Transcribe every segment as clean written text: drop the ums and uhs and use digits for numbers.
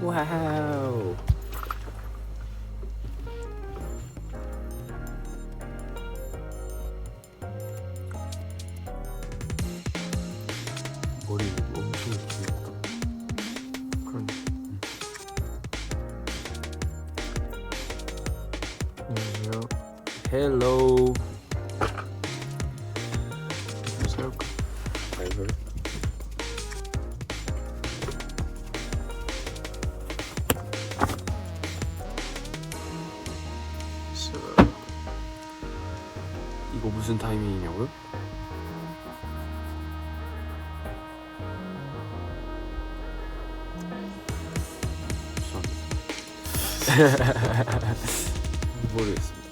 와우. 머리 엄청 길다. 그런. 안녕하세요. 헬로. 좀 세울까? 아이고. 이거 무슨 타이밍이냐고요? 모르겠습니다.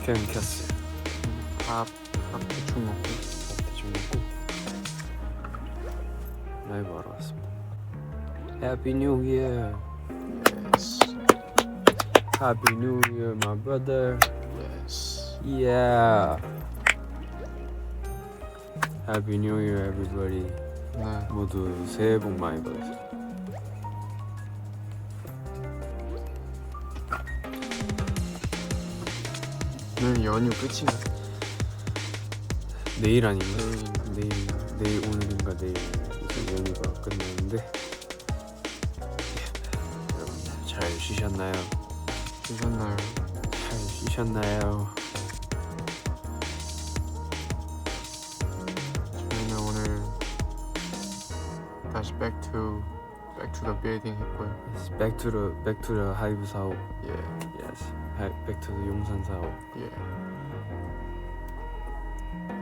그냥 켰어요. 밥 대충 먹고. 대충 먹고 라이브 하러 왔습니다. Happy New Year. Yes. Happy New Year, my brother. Yes. Yeah. Happy New Year, everybody. 네. 모두 새해 복 많이 받으세요. 오늘 연휴 끝인가? 내일 아닌가? 내일. 내일 오늘인가 내일 이제 연휴가 끝나는데 여러분들 잘 쉬셨나요? 드셨나요? 잘 쉬셨나요? 저희는 오늘 다시 back to the building 했고요. Back to the 하이브 사업. Yeah. Yes. Back to the 용산 사업. Yeah.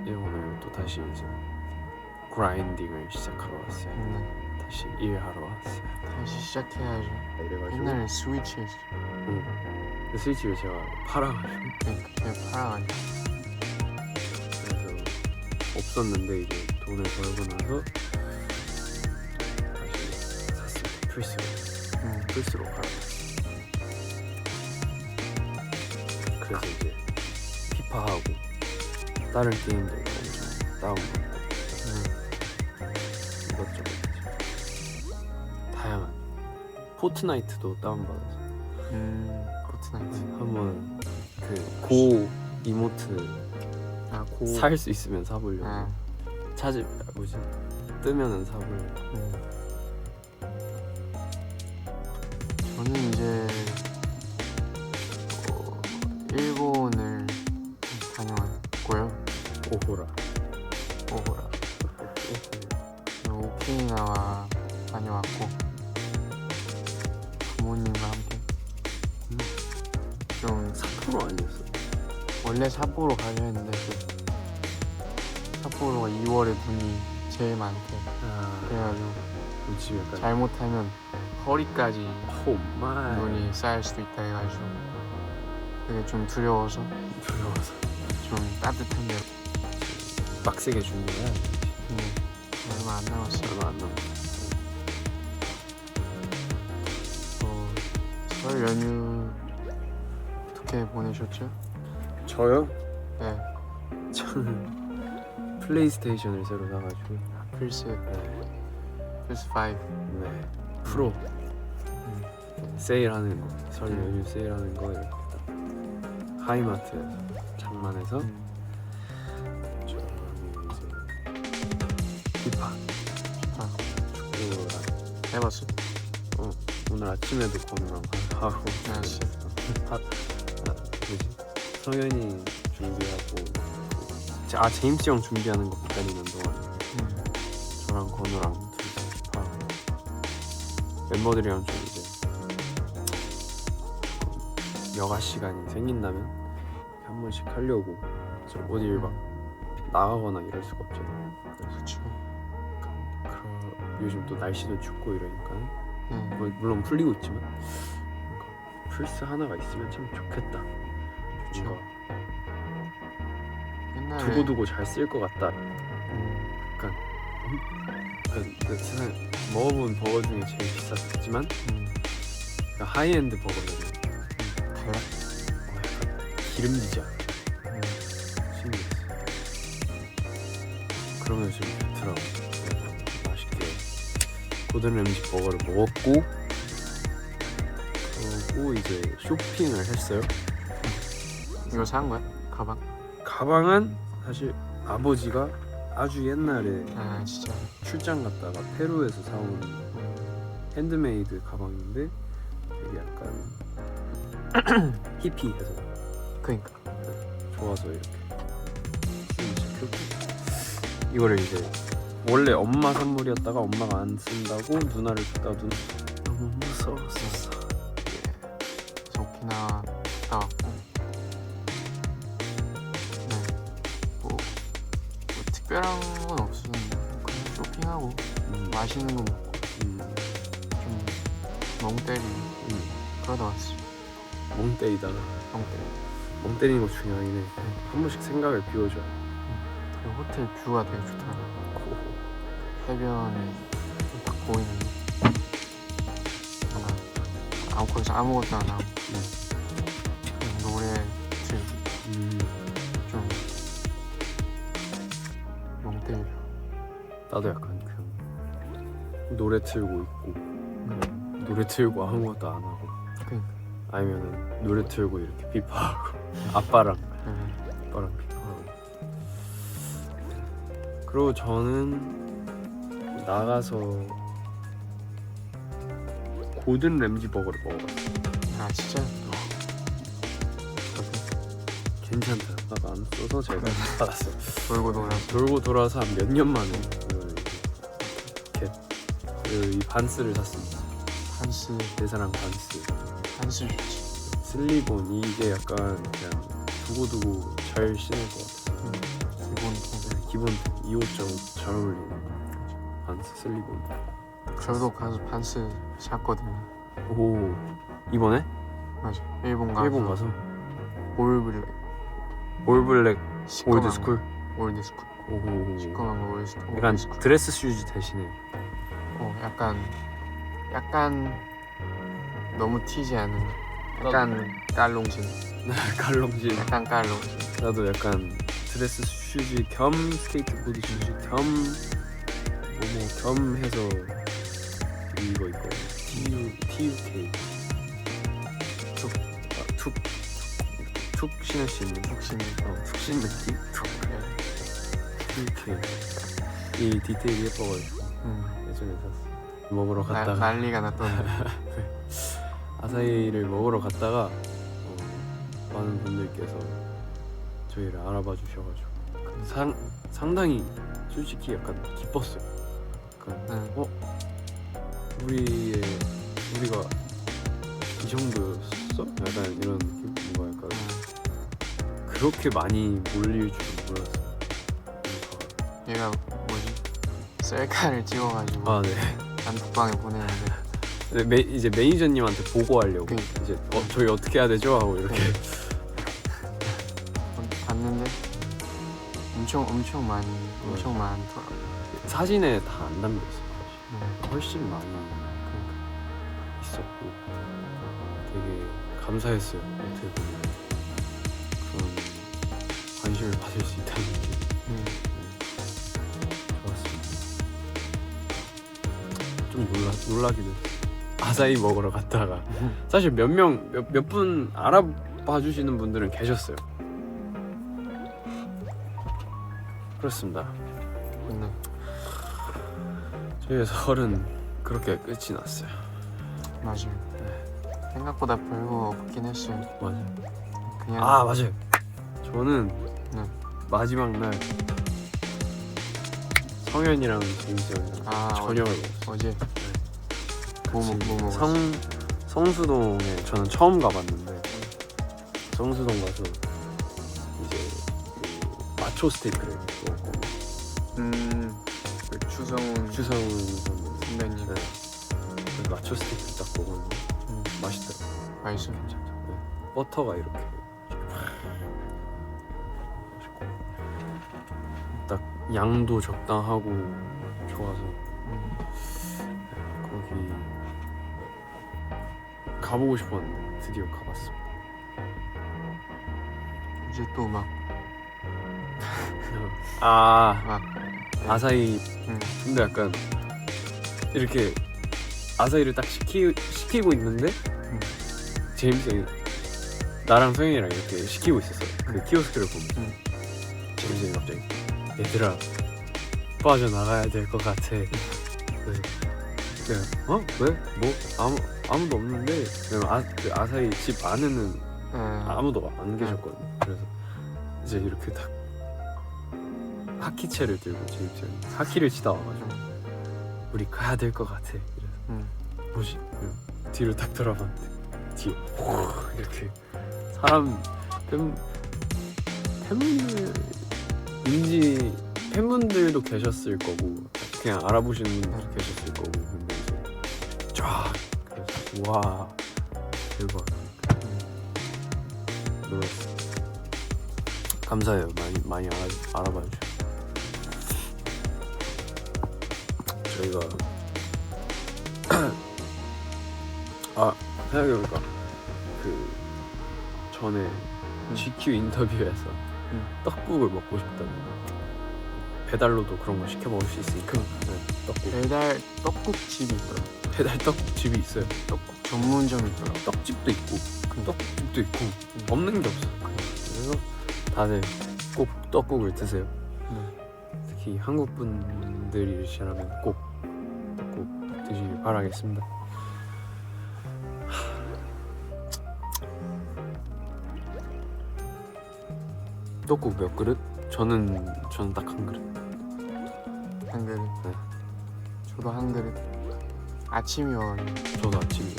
예, 오늘 또 다시 이제 그라인딩을 시작하러 왔어요. 다시 일하러 왔어요. 다시 시작해야죠. 이래가지고 옛날에 스위치였어. 그 스위치를 제가 팔아가지고 그냥 팔아가지고. 그래서 없었는데 이제 돈을 벌고 나서 다시 샀습니다. 플스로 팔았어요. 그래서 이제 피파하고 다른 게임들 엄청 다운받고 이것저것 다양한 포트나이트도 다운받아서 포트나이트. 한번 그 고 이모트 고. 살 수 있으면 사보려고 뭐지 뜨면은 사보려고. 저는 이제 일본을 다녀왔고요. 오호라. 오키나와 다녀왔고 부모님과 함께. 좀 삿포로 아니었어? 원래 삿포로 가려 했는데 삿포로가 2월에 눈이 제일 많대. 그래가지고 지금 약간 잘못하면 허리까지 호마이 눈이 쌓일 수도 있다 해가지고 그게 좀 두려워서 좀 따뜻한 데로. 빡세게 준비해야 돼. 얼마 안 남았어요. 얼마 안 남았어. 설 연휴 어떻게 보내셨죠? 저요? 네. 저는 플레이스테이션을 새로 사가지고 플스 네, 5. 네. 프로 세일하는 거, 설 연휴 세일하는 거 이렇게 딱 하이마트에서 장만해서 저기 이제 피파 축구랑 해봤어? 오늘 아침에도 건우랑 하고 알았어. 뭐지? 성현이 준비하고 제임스 형 준비하는 거 기다리는 동안 저랑 건우랑 둘이서 피파하고 멤버들이랑 좀 이제 여가 시간이 생긴다면 한 번씩 하려고 좀 어딜 막 나가거나 이럴 수가 없잖아요. 그렇죠. 요즘 또 날씨도 춥고 이러니까 물론 풀리고 있지만 플스 하나가 있으면 참 좋겠다. 뭔가 옛날에 두고 잘 쓸 것 같다. 약간 그 세상 먹어본 버거 중에 제일 비쌌지만 그러니까 하이엔드 버거는 달라? 약간 기름지지 않아. 신기했어. 그러면서 좀 좋더라고. 맛있게 고든 램지 버거를 먹었고 하고 이제 쇼핑을 했어요. 이거 산 거야? 가방? 가방은 사실 아버지가 아주 옛날에 아 진짜. 출장 갔다가 페루에서 사온 핸드메이드 가방인데 되게 약간 히피해서 그니까. 좋아서 이렇게 시켰고, 이거를 이제 원래 엄마 선물이었다가 엄마가 안 쓴다고 누나를 줬다가 누나 너무 무서웠었어. 그래서 오키나와 갔다 왔고, 네, 뭐 특별한 건 없었는데 그냥 쇼핑하고 맛있는 거 먹고 좀 멍 때리고 그러다 왔어. 멍 때리다가 멍 때리는 거 중요하긴 해. 한 번씩 생각을 비워줘야 돼. 그리고 호텔 뷰가 되게 좋더라고. 해변이 딱 보이는데 뭔가 거기서 아무것도 안 하고 그냥 노래 들고 좀 멍 때려. 나도 약간 그냥 노래 틀고 있고 노래 틀고 아무것도 안 하고 그러니까. 아니면은 노래 틀고 이렇게 비파하고 아빠랑 비파하고. 그리고 저는 나가서 고든 램지 버거를 먹어봤어요. 아 진짜? 괜찮다. 안 써서 제가 받았어요. 돌고 돌아서 한 몇 년 만에 이 반스를 샀습니다. 한스 대사랑 반스. 좋지. 슬리본 이게 약간 그냥 두고두고 잘 신을 것 같아요. 기본 이 옷장 잘 어울리는 반스 슬리본. 저도 가서 반스 샀거든요. 오, 이번에? 맞아. 일본 가서 올블랙 올블랙 시꺼먼 올드스쿨. 올드스쿨. 오, 시꺼먼 거 올드스쿨. 약간 드레스 슈즈 대신에 약간 너무 튀지 않은 약간 깔롱진. 갈롱진. 약간 깔롱진. 나도 약간 드레스 슈즈 겸 스케이트보드 슈즈 겸 겸 해서 이거 있거든. TUK 툭 신을 수 있는 툭 신는 티? TUK 이 디테일이 예뻐가지고 예전에 샀어. 먹으러 갔다가 난리가 났던데. 아사히를 먹으러 갔다가 많은 분들께서 저희를 알아봐 주셔가지고 상당히 솔직히 약간 기뻤어요. 약간 우리가 이 정도였어? 약간 이런 느낌? 뭔가 약간 그렇게 많이 몰릴 줄은 몰랐어요. 얘가 뭐지? 셀카를 찍어가지고 아 네. 단톡방에 보내는데 이제 매니저님한테 보고하려고 그러니까. 이제 저희 어떻게 해야 되죠? 하고 이렇게 봤는데 엄청 많더라고. 사진에 다 안 담겨있어요. 훨씬 많이 있었고 되게 감사했어요. 어떻게 보면 그런 관심을 받을 수 있다는 게 좋았습니다. 좀 놀라기도 했어요. 아사히 먹으러 갔다가 사실 몇 분 알아봐 주시는 분들은 계셨어요. 그렇습니다. 저희의 설은 그렇게 끝이 났어요. 맞아요. 생각보다 별거 없긴 했어요. 맞아요. 그냥 맞아요. 저는 마지막 날 성현이랑 제임스 형이랑 저녁을 먹었어요. 어제 뭐 먹었어? 성수동에 저는 처음 가봤는데 성수동 가서 이제 그 마초 스테이크를 먹었거든요. 그 추성훈 선배님. 네. 그래서 마초 스테이크 딱 먹었는데 맛있더라고요. 맛있어. 괜찮죠. 네. 버터가 이렇게 맛있고 딱 양도 적당하고 좋아서 거기 가보고 싶었는데 드디어 가봤습니다. 이제 또 막 아사히 근데 약간 이렇게 아사히를 딱 시키고 있는데 제임스 형이 나랑 소영이랑 이렇게 시키고 있었어. 그 키오스크를 보면 제임스 형이 갑자기 얘들아 빠져나가야 될 것 같아. 그래서 내가 왜? 뭐? 아무도 없는데. 왜냐면 그 아사히 집 안에는 아무도 안 계셨거든. 그래서 이제 이렇게 딱 하키채를 들고 제임스 형이 하키를 치다 와가지고 우리 가야 될 것 같아. 그래서 뭐지? 뒤로 딱 돌아봤는데 뒤에 이렇게 사람 팬분들도 계셨을 거고 그냥 알아보시는 분들도 계셨을 거고 근데 이제 쫙 그래서 와 대박 놀랐어. 감사해요. 많이 알아봐 주셔서. 저희가 생각해보니까 그 전에 GQ 인터뷰에서 떡국을 먹고 싶다는 거. 배달로도 그런 거 시켜 먹을 수 있으니까 떡국. 배달 떡국집이 있더라. 배달 떡집이 있어요. 떡국 전문점이 있더라. 떡집도 있고 떡국집도 있고 없는 게 없어. 그래서 다들 꼭 떡국을 드세요. 특히 한국 분들이시라면 꼭 떡국 드시길 바라겠습니다. 떡국 몇 그릇? 저는 딱 한 그릇. 한 그릇. 네. 저도 한 그릇. 아침이어가지고. 저도 아침에.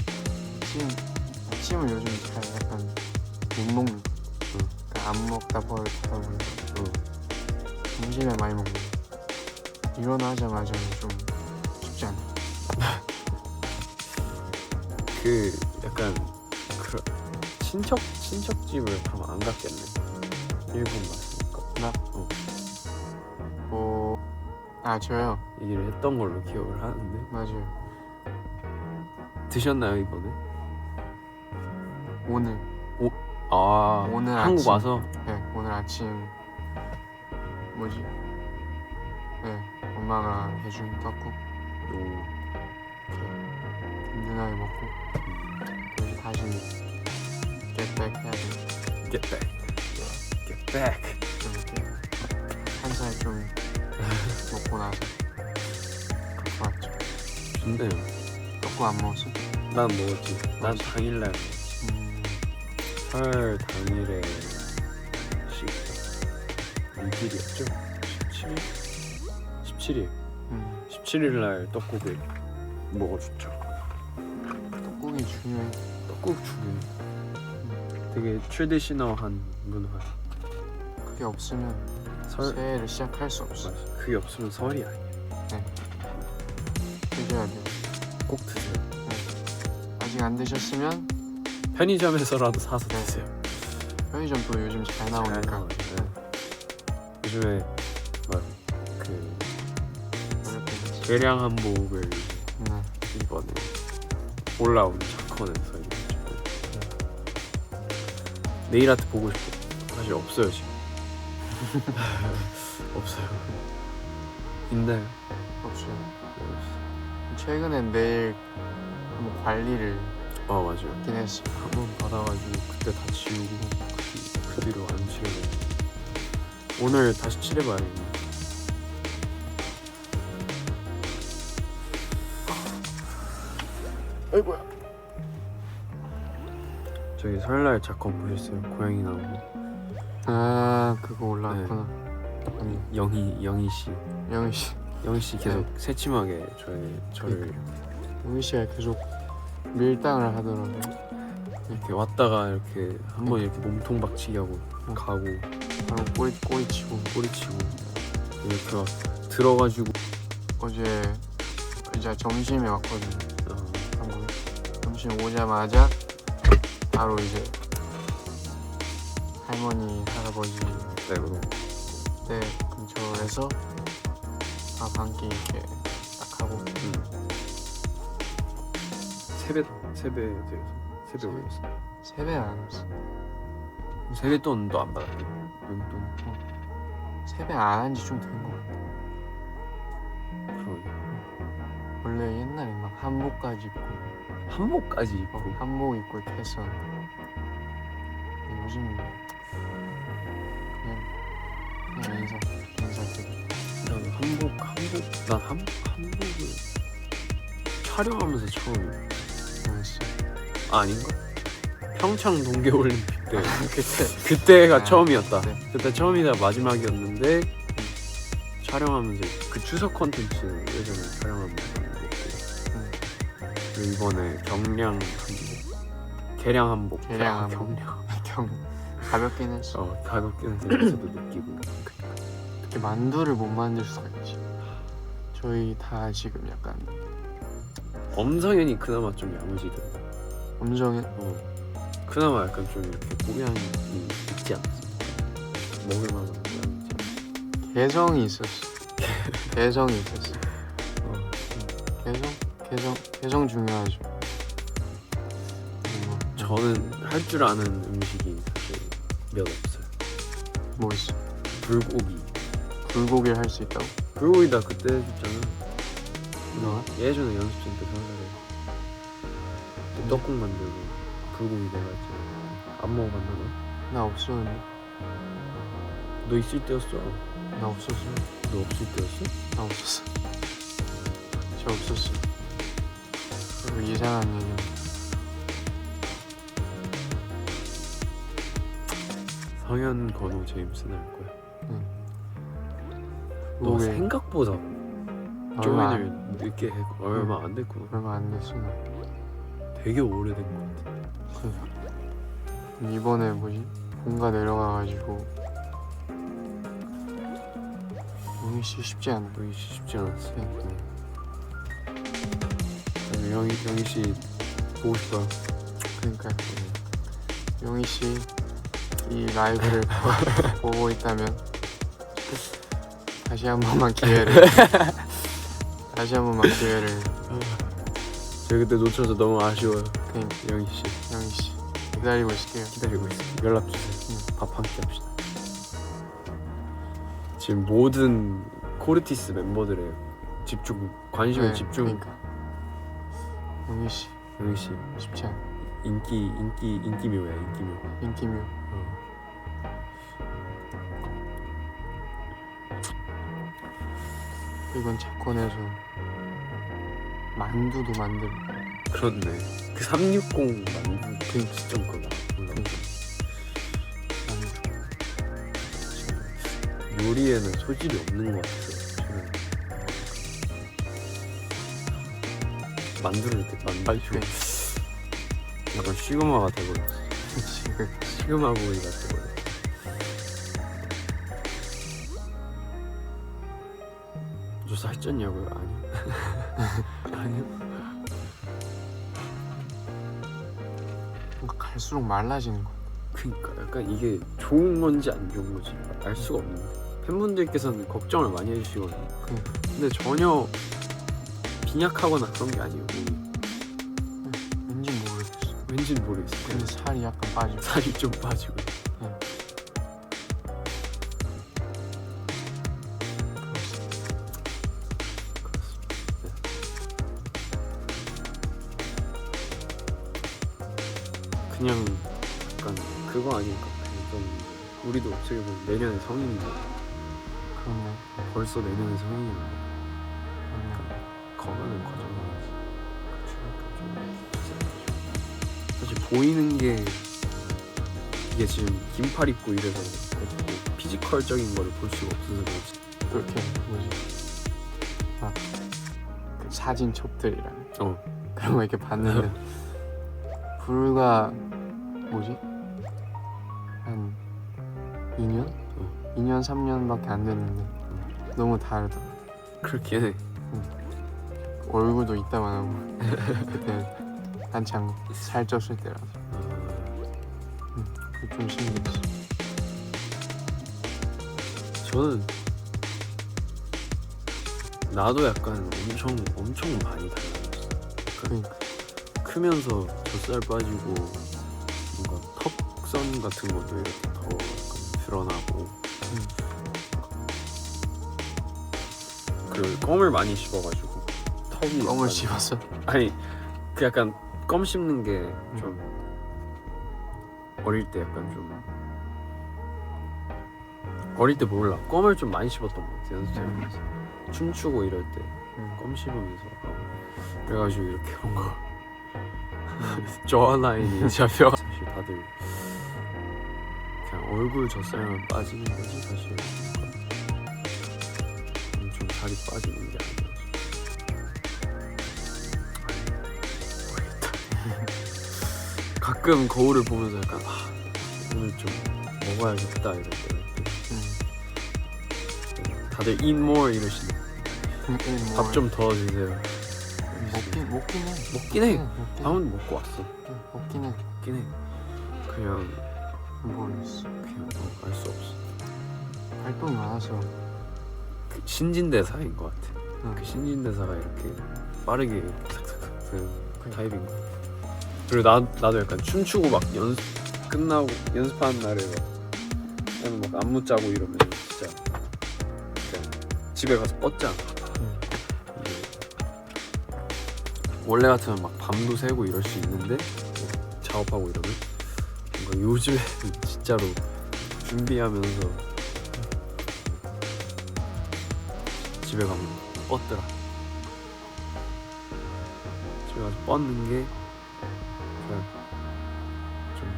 아침은 요즘 잘 약간 못 먹는. 그러니까 안 먹다 버릇하다 보니까. 점심에 많이 먹는. 일어나자마자는 좀 쉽지 않아. 그 약간 친척집을 그럼 안 갔겠네. 일본 갔으니까. 저요. 얘기를 했던 걸로 기억을 하는데. 맞아요. 드셨나요 이번에? 오늘 오늘 한국 아침. 와서? 네, 오늘 아침 엄마가 해준 떡국 이렇게 든든하게 먹고 이제 다시 get back 해야 돼. Get back. 좀 이렇게 한 살 좀 먹고 나서 그렇게 왔죠. 좋네요. 떡국 안 먹었어? 난 먹었지. 난 당일날 설 당일에 6일이었죠? 17일 17일날 떡국을 먹어줬죠. 떡국이 중요해. 떡국 중요해. 되게 트레디셔널한 문화. 그게 없으면 새해를 시작할 수 없어. 맞아. 그게 없으면 설이 아니야. 드셔야 돼요. 꼭 드세요. 아직 안 드셨으면 편의점에서라도 사서 드세요. 편의점도 요즘 잘 나오니까. 요즘에 계량 한복을 이번에 올라온 자커에서 네일 아트 보고 싶어. 사실 없어요 지금. 없어요. 있나요? 없어요. 최근에 내일 한번 관리를 맞아요. 했긴 했어. 한번 받아가지고 그때 다 지우고 그 뒤로 안 칠해요. 오늘 다시 칠해봐야겠네. 아이고야. 저기 설날 작품 보셨어요? 고양이 나온 거. 그거 올라왔구나. 아니 영희 씨. 영희 씨 계속 새침하게 저를 영희 씨가 계속 밀당을 하더라고. 이렇게 왔다가 이렇게 한번 이렇게 몸통 박치기 하고 가고 바로 꼬리 치고 이렇게 막 들어가지고. 어제 이제 점심에 왔거든요. 한국에. 점심 오자마자 바로 이제 할머니 할아버지 댁 근처에서 밥 한 끼 이렇게 딱 하고. 세배 올렸어. 세배 안 했어. 세뱃돈도 안 받았대. 용돈. 세배 안 한 지 좀 된 거 같아. 그러게. 원래 옛날에 막 한복까지 입고 한복까지 입고 한복 입고 이렇게 했었는데 요즘 그냥 인사 난 한복을 촬영하면서 처음 뭐였어? 아닌가? 평창 동계올림픽 때 그때가 아, 처음이었다. 네. 그때 처음이자 마지막이었는데 촬영하면서 그 추석 콘텐츠 예전에 촬영하면서 그리고 이번에 경량 한복, 개량 한복, 개량 아, 한복. 경량 가볍긴 했어. 가볍게는 생각해도 느끼고 이렇게 만두를 못 만들 수가 있지. 저희 다 지금 약간 엄성현이 그나마 좀 야무지더라고. 엄정해. 그나마 약간 좀 이렇게 모양이 있지 않았어? 먹을만한 모양이 있지 않았어? 개성이 있었어. 개성이 있었어. 개성 중요하죠. 그리고 저는 할 줄 아는 음식이 사실 몇 없어요. 뭐 있어? 불고기. 불고기를 할 수 있다고? 불고기 나 그때 해줬잖아. 너가? 예전에 연습생 때 설날에 또 떡국 만들고 불고기 내가 했잖아. 안 먹어봤나 너? 나 없었는데. 너 있을 때였어. 나 없었어. 너 없을 때였어? 나 없었어. 저 없었어. 그리고 이상한 얘기는 성현, 건우, 제임스 날 거야. 너 불고기 생각보다 얼마 조인을 늦게 해. 얼마 안 됐구나. 얼마 안 됐어 나. 되게 오래된 것 같아. 이번에 뭐지? 본가 내려가가지고 용희 씨 쉽지 않아. 영희 씨 쉽지 않았어. 네. 영희 씨 보고 싶어요. 그러니까 용희 씨 이 라이브를 보고 있다면 다시 한 번만 기회를 제가 그때 놓쳐서 너무 아쉬워요. 그러니까 영희 씨 용희 씨 기다리고 있을게요. 기다리고 있어요. 연락 주세요. 밥 한 끼 합시다. 지금 모든 코르티스 멤버들의 관심을 네, 집중. 그러니까 용희 씨 영희 씨 쉽지 않아. 인기묘야 인기묘. 인기묘. 이번 작권에서 만두도 만들고. 그렇네. 그 360 만두 그 시점 그거 올라오고. 만두. 요리에는 소질이 없는 것 같아요. 저는. 만두를 만들고 약간 시그마가 돼버렸어. 지금 시그마 보이가 돼버렸어. 저 살쪘냐고요? 아니요. 아니요. 뭔가 갈수록 말라지는 거. 그러니까 약간 이게 좋은 건지 안 좋은 건지 알 수가 없는데 팬분들께서는 걱정을 많이 해주시거든요. 근데 전혀 빈약하거나 그런 게 아니에요. 왠지 모르겠어. 왠지는 모르겠어요. 근데 살이 약간 빠지고. 살이 좀 빠지고. 그냥 약간 그거 아닐까. 그냥 좀 우리도 어떻게 보면 내년에 성인이고 그렇네. 벌써 내년에 성인이고 그렇네. 거가는 과정이지. 사실 보이는 게 이게 지금 긴팔 입고 이래서 어떻게 피지컬적인 거를 볼 수가 없어서 그렇지. 그렇게 뭐지? 막 그 사진 첩들이랑 그런 거 이렇게 봤는데 불과 뭐지? 한 2년? 2년 3년밖에 안 됐는데 너무 다르다. 그렇긴 해. 얼굴도 이따만 하고 그때 한창 살쪘을 때라서 그게 좀 신기했어. 저는 나도 약간 엄청 많이 달라졌어. 그러니까 크면서 젖살 빠지고 뭔가 턱선 같은 것도 이렇게 더 약간 드러나고 그리고 껌을 많이 씹어가지고 턱 턱이 껌을 약간- 씹었어. 아니 그 약간 껌 씹는 게 좀 어릴 때 약간 좀 어릴 때 몰라 껌을 좀 많이 씹었던 것 같아 연습생하면서 춤추고 이럴 때 껌 씹으면서 하고 그래가지고 이렇게 뭔가 저라인이 잡혀 사실 다들 그냥 얼굴 젖살만 빠지는 거지 사실 엄청 살이 빠지는 게 아니야 가끔 거울을 보면서 약간 오늘 좀 먹어야겠다 이럴 때 다들 eat more 이러시네 밥 좀 더 주세요 먹긴 해. 먹긴 해 먹긴 해. 밥은 먹고 왔어 먹긴 해. 먹긴 해 그냥 모르겠어. 그냥 알 수 없어 활동이 많아서. 그 신진대사인 것 같아 응. 그 신진대사가 이렇게 빠르게 이렇게 삭삭삭 되는 그 타입인 거 그리고 나도 약간 춤추고 막 연습 끝나고 연습하는 날에 막 안무 짜고 이러면 진짜 그냥 집에 가서 뻗잖아 이게 원래 같으면 막 밤도 새고 이럴 수 있는데 작업하고 이러면 뭔가 요즘에는 진짜로 준비하면서 집에 가면 뻗더라 집에 가서 뻗는 게 좀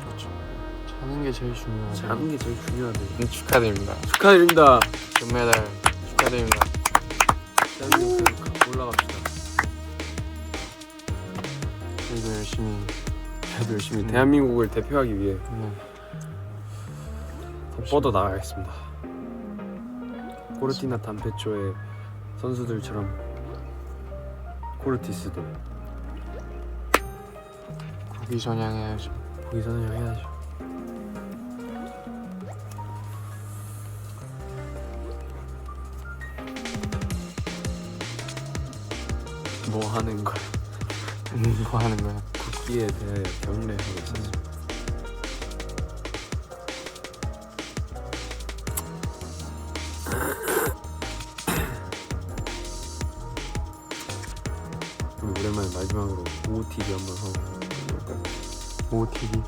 그렇죠 자는 게 제일 중요하죠. 자는 게 제일 중요하대 축하드립니다. 축하드립니다 금메달 축하드립니다. 대한민국 계속 올라갑시다 저희도 열심히 대한민국을 대표하기 위해 네. 더 뻗어 나가겠습니다 코르티나 담페초의 선수들처럼 코르티스도 국위 전향해야죠. 보기선을 해야죠 뭐 하는 거야 뭐 하는 거야? 국기에 대하여 경례하고 있었어 우리 오랜만에 마지막으로 OOTV 한번 하고 그럴까요? OOTV.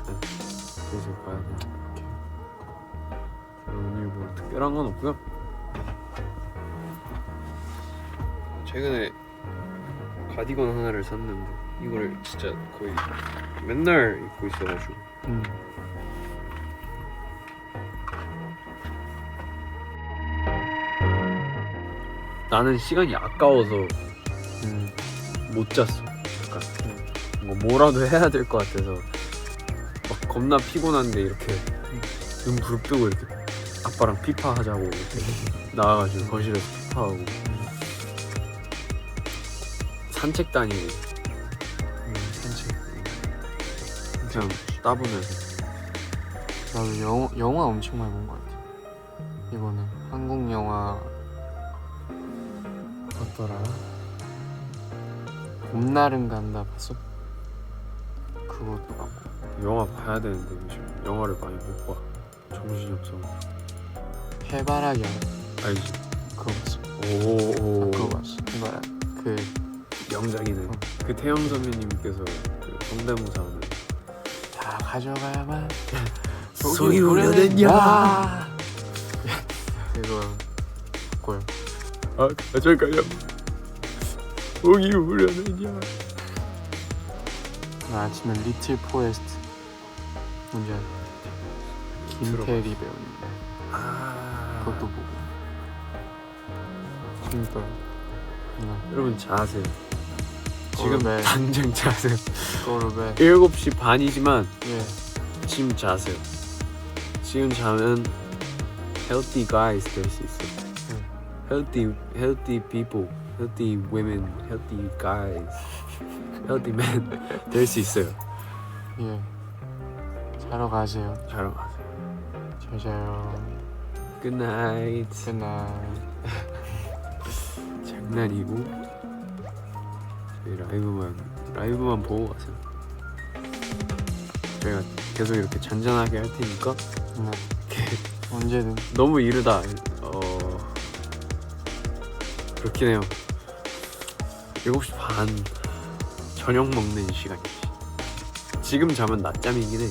그래서 가야 돼 오늘 뭐 특별한 건 없고요 최근에 가디건 하나를 샀는데 이거를 진짜 거의 맨날 입고 있어가지고 나는 시간이 아까워서 못 잤어 약간 뭐라도 해야 될 것 같아서 막 겁나 피곤한데 이렇게 눈 부릅뜨고 이렇게 아빠랑 피파 하자고 이렇게 나와가지고 거실에서 피파하고 산책 다니고 산책. 그냥 따분해서 나도 영화 엄청 많이 본 것 같아. 이번에 한국 영화 어떠라? 봄날은 간다 봤어? 그것도 봤고. 영화 봐야 되는데 요즘 영화를 많이 못 봐. 정신이 없어. 해바라기 알아? 알지? 그거 봤어. 오. 그거 봤어. 해바라기. 그 명작이네. 그 태영 선배님께서 그 성대모사 하는 다 가져가야만 속이 우려냈냐? 이거 봤고요. 아 가져가요. 속이 우려냈냐? 나 아침에 리틀 포레스트 뭔지 알아? 김태리 배우님 아 그것도 보고 재밌더라. 여러분 자세요. 지금 네. 당장 자세요. 꼬르베 7시 반이지만 예 지금 자세요. 지금 자면 healthy guys 될 수 있어요. healthy people, healthy women, healthy guys, healthy men 될 수 있어요. 예. 자러 가세요. 자러 가세요. 잘 자요. Good night. 굿나잇. 장난이고 저희 라이브만 보고 가세요. 저희가 계속 이렇게 잔잔하게 할 테니까 이렇게 언제든 너무 이르다. 그렇긴 해요. 7시 반 저녁 먹는 시간이지. 지금 자면 낮잠이긴 해.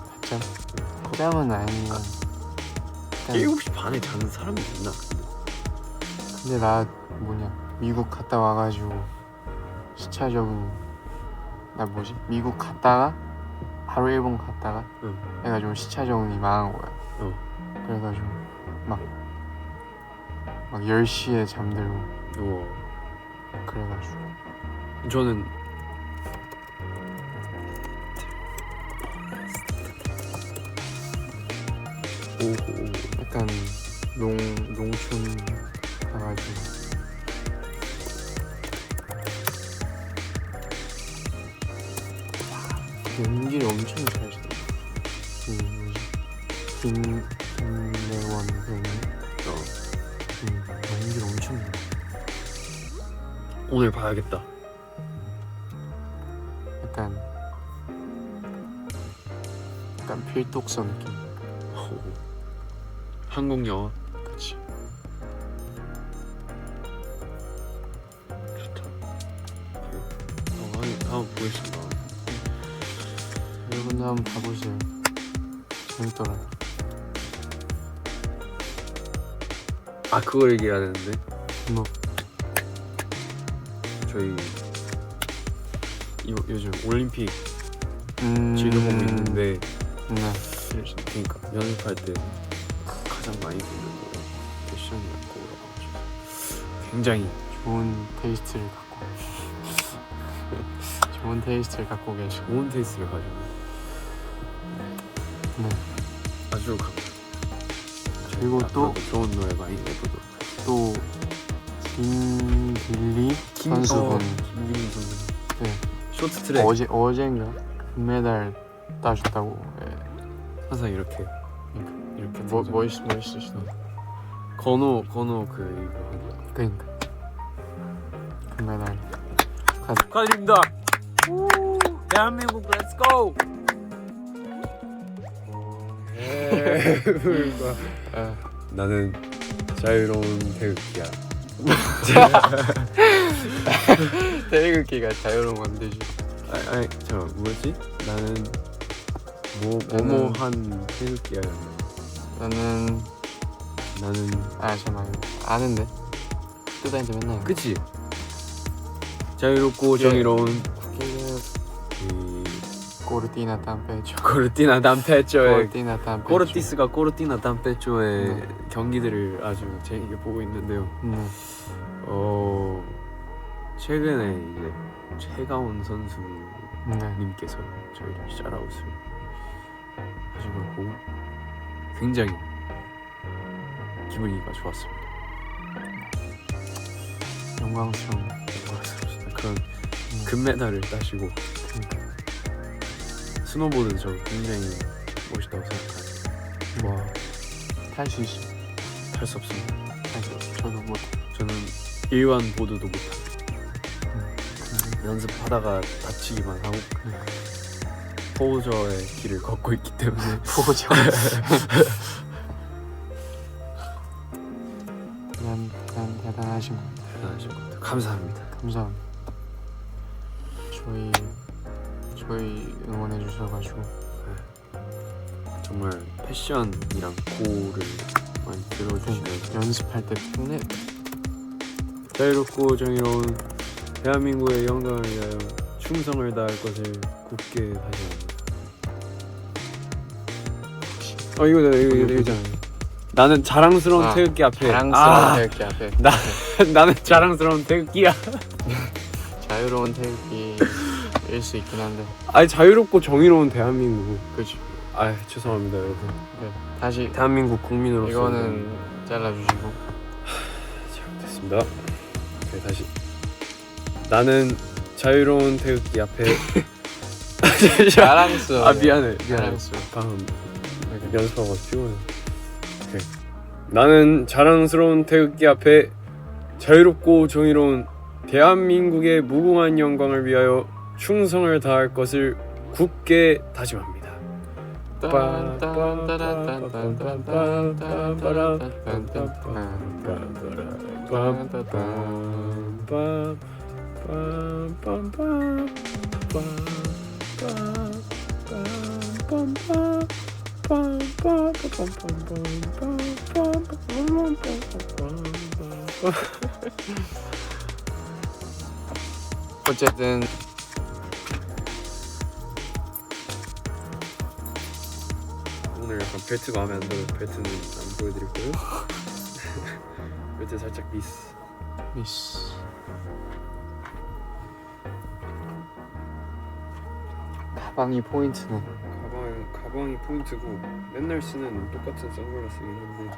낮잠? 낮잠은 아니야. 7시 반에 자는 사람이 있나? 근데 나 미국 갔다 와가지고 시차 적응. 나 미국 갔다가 바로 일본 갔다가 응. 해가지고 시차 적응이 망한 거야. 그래가지고 막 10시에 잠들고 우와. 그래가지고 저는 오호. 약간 농촌 가가지고 연기를 엄청 잘했어. 김래원 배우님 연기를 엄청 잘해. 오늘 봐야겠다. 약간 필독서 느낌. 한국 영화 그치. 좋다. 한번 보겠습니다. 여러분도 한번 봐보세요. 재밌더라. 아 그거 얘기해야 되는데 뭐 저희 요즘 올림픽 지도 보고 있는데 네. 그러니까 연습할 때 가장 많이 듣는 거예요. 패션이랑 거울어가지고 굉장히 좋은 테이스트를 갖고 계시고 좋은 테이스트를 가지고 네. 아주 그리고 또 좋은 노래 많이 내보도록. 또 김길리 선수분 김길리 선수 네. 쇼트트랙 어젠가 금메달 따셨다고. 네. 항상 이렇게 멋있으시다. 건호 그 이거 하는 그러니까 금메달 축하드립니다. 대한민국 렛츠 고. 나는 자유로운 태극기야. 태극기가 자유로운 건데지. 아니 잠깐 뭐였지? 나는 뭐뭐한 태극기야. 나는 잠깐만 아는데 뜨다니까 맨날 그치? 자유롭고 정의로운 코르티나 담페조 코르티나 담페조의 코르티나 담페조 코르티스가 코르티나 담페조의 네. 경기들을 아주 재밌게 보고 있는데요. 네. 최근에 이제 최가온 네. 선수님께서 저희를 샤라웃을 하신 걸 보고 굉장히 기분이가 좋았습니다. 영광스럽습니다. 그런 금메달을 따시고 스노보드 저 굉장히 멋있다고 생각해요. 와, 탈 수 있어. 탈 수 없습니다. 저도 못. 저는 일반 보드도 못합니다. 연습하다가 다치기만 하고 포저의 길을 걷고 있기 때문에 포저. 대단하신 것 같아요. 대단하신 것 같아요. 감사합니다. 감사합니다. 저희 응원해 주셔가지고 정말 패션이랑 고를 많이 들어주시면 연습할 때 편해. 자유롭고 정의로운 대한민국의 영광을 위하여 충성을 다할 것을 굳게 다짐합니다. 이거잖아요. 나는 자랑스러운 태극기 앞에 자랑스러운 태극기 앞에 나는 자랑스러운 태극기야. 자유로운 태극기일 수 있긴 한데. 아니 자유롭고 정의로운 대한민국. 그렇지. 아 죄송합니다 여러분. 네. 다시 대한민국 국민으로서 이거는 잘라주시고. 잘못했습니다. 오케이 다시. 나는 자유로운 태극기 앞에 자랑스러워. 아 미안해. 자랑스러워. 방금 연습하고 피곤해. 오케이. 나는 자랑스러운 태극기 앞에 자유롭고 정의로운 대한민국의 무궁한 영광을 위하여 충성을 다할 것을 굳게 다짐합니다. 어쨌든 오늘 약간 벨트 마음에 안 들어서 벨트는 안 보여드릴 거예요. 벨트 살짝 미스. 가방이 포인트네. 가방이 포인트고 맨날 쓰는 똑같은 선글라스긴 한데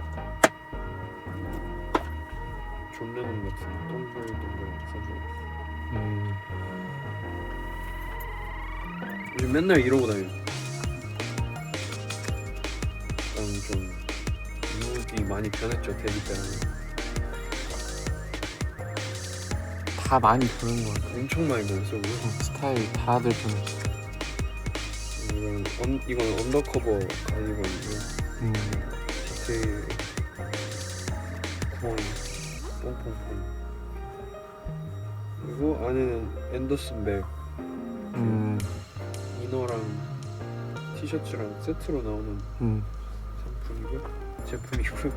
존 레논 같은 동글동글한 선글라스. 요즘 맨날 이러고 다녀요. 약간 좀 룩이 많이 변했죠, 데뷔 때랑. 다 많이 보는 것 같아. 엄청 많이 변했어. 스타일 다들 변했어. 이건 언더커버 가디건이고 자켓 구멍이 뽕뽕뽕. 그리고 안에는 앤더슨 백 이너랑 티셔츠랑 세트로 나오는 제품이고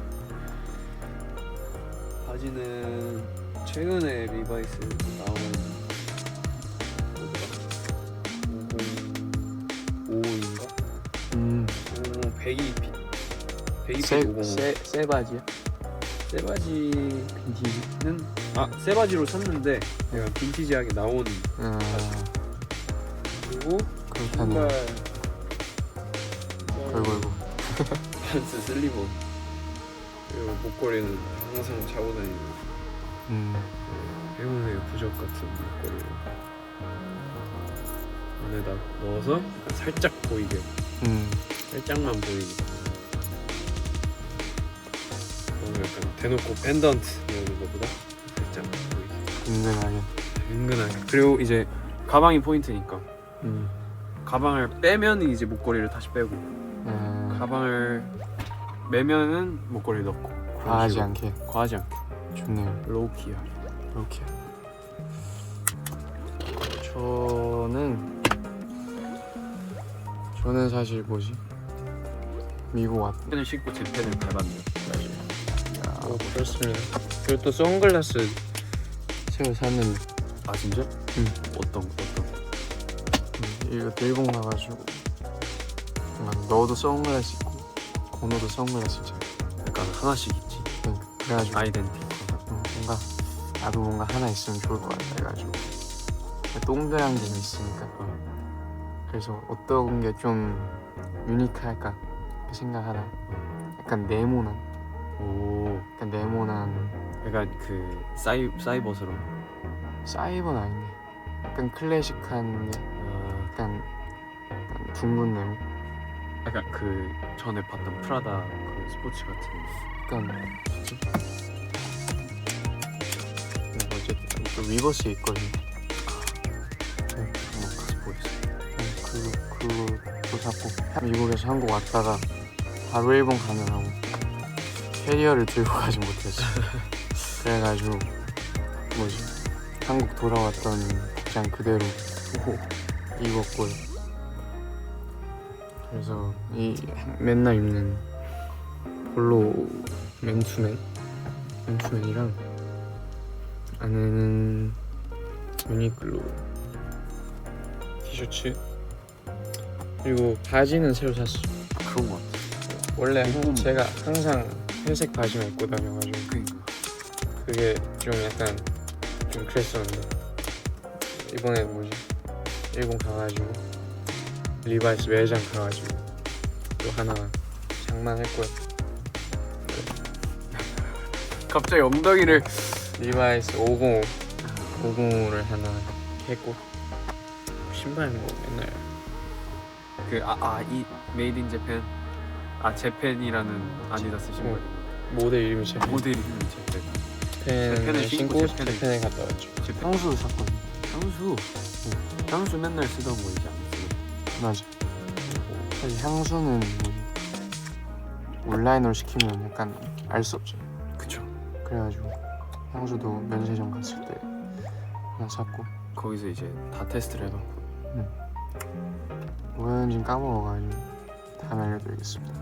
바지는 최근에 리바이스 나온 5055인가? 102핏 505. 새 바지야? 새 바지는 빈티지? 새 바지로 샀는데 약간 빈티지하게 나온 바지. 그리고 그렇다네. 걸고 팬츠 슬리버. 그리고 목걸이는 항상 차고 다니는 행운의 부적 같은 목걸이를 안에다 넣어서 약간 살짝 보이게, 살짝만 보이게. 너무 약간 대놓고 펜던트 넣는 것보다 살짝 보이게. 은근하게. 그리고 이제 가방이 포인트니까 가방을 빼면 이제 목걸이를 다시 빼고 가방을 매면은 목걸이 넣고. 과하지 않게. 좋네요. 로우키야. 저는 사실 미국 왔다. 펜을 신고 제 펜을 밟았네요. 그렇습니다. 그리고 또 선글라스 새로 샀는데. 아 진짜? 어떤? 이거 일본 가가지고 너도 선글라스 있고 건호도 선글라스 있잖아. 약간 하나씩 있지. 그래가지고 아이덴티. 나도 뭔가 하나 있으면 좋을 것 같다 해가지고 동그란 게 있으니까 그래서 어떤 게 좀 유니크할까 생각하다 약간 네모난 약간 그 사이버스러운. 사이버는 아닌데 약간 클래식한 게 약간 둥근 네모. 약간 그 전에 봤던 프라다 그 스포츠 같은. 약간 어쨌든 또 위버스에 있거든요. 한번 가서 보였어. 그거 샀고 미국에서 한국 왔다가 바로 일본 가느라고 캐리어를 들고 가지 못했어. 그래가지고 한국 돌아왔던 복장 그대로 입었고요. 그래서 이 맨날 입는 폴로 맨투맨이랑 안에는 유니클로 티셔츠 그리고 바지는 새로 샀어. 그런 거 같아. 원래 제가 항상 회색 바지만 입고 다녀가지고 그게 좀 약간 좀 그랬었는데 이번에 일본 가가지고 리바이스 매장 가가지고 또 하나 장만했고요. 갑자기 엉덩이를. 리바이스 505를 하나 했고 신발은 맨날 이 메이드 인 재팬. 재팬이라는 아디다스 신발. 모델 이름이 재팬. 모델 이름이 재팬. 재팬을 신고 재팬을 재팬에 갔다 왔죠. 향수도 샀거든요. 향수 맨날 쓰던 거 이제 안 쓰고. 맞아. 사실 향수는 온라인으로 시키면 약간 알 수 없죠. 그쵸. 그래가지고 향수도 면세점 갔을 때 하나 샀고 거기서 이제 다 테스트를 해봤고 뭐였는지 까먹어가지고 다음에 알려드리겠습니다.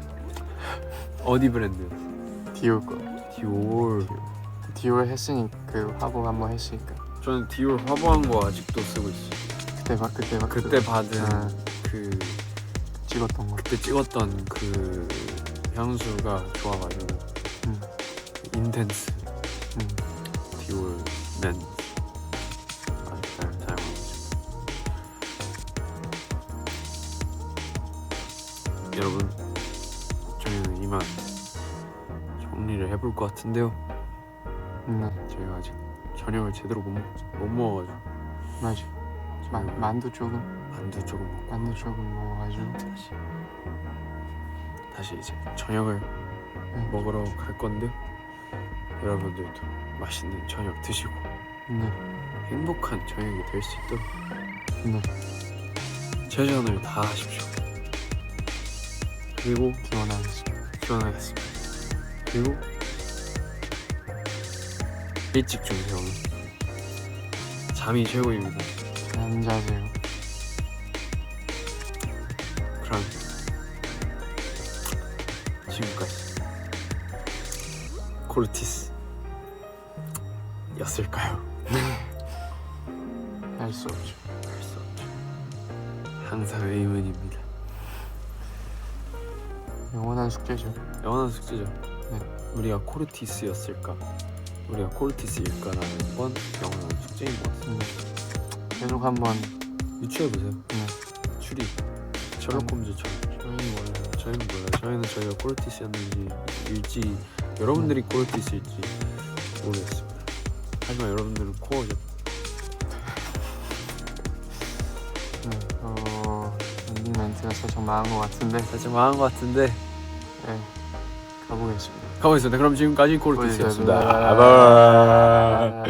어디 브랜드? 디올 거. 디올. 디올 했으니 그 화보 한번 했으니까 저는 디올 화보한 거 아직도 쓰고 있어요. 그때 받은 아. 그 찍었던 거. 그때 찍었던 그 향수가 좋아가지고 인텐스 디올 맨 아직 잘 사용하고 있습니다. 여러분 저희는 이만 정리를 해볼 것 같은데요. 저희가 아직 저녁을 제대로 못 먹어가지고 맞아. 저희가 만두 조금 먹어가지고 다시 이제 저녁을 먹으러 갈 건데 여러분들도 맛있는 저녁 드시고 행복한 저녁이 될 수 있도록 최선을 다하십시오. 그리고 기원하겠습니다. 그리고 일찍 주무세요. 잠이 최고입니다. 잠자세요. 그럼 지금까지 코르티스 였을까요? 할 수 없죠. 할 수 없죠. 항상 의문입니다. 영원한 숙제죠. 영원한 숙제죠. 네. 우리가 코르티스였을까? 우리가 코르티스일까라는 건 영원한 숙제인 것 같습니다. 계속 한번 유추해보세요. 추리 셜록 홈즈처럼. 저희는 몰라요. 저희는 저희가 코르티스였는지 여러분들이 코르티스일지 모르겠습니다. 하지만 여러분들은 코어죠. 엔딩 멘트가 살짝 망한 것 같은데 가보겠습니다. 그럼 지금까지 코르티스였습니다. 아,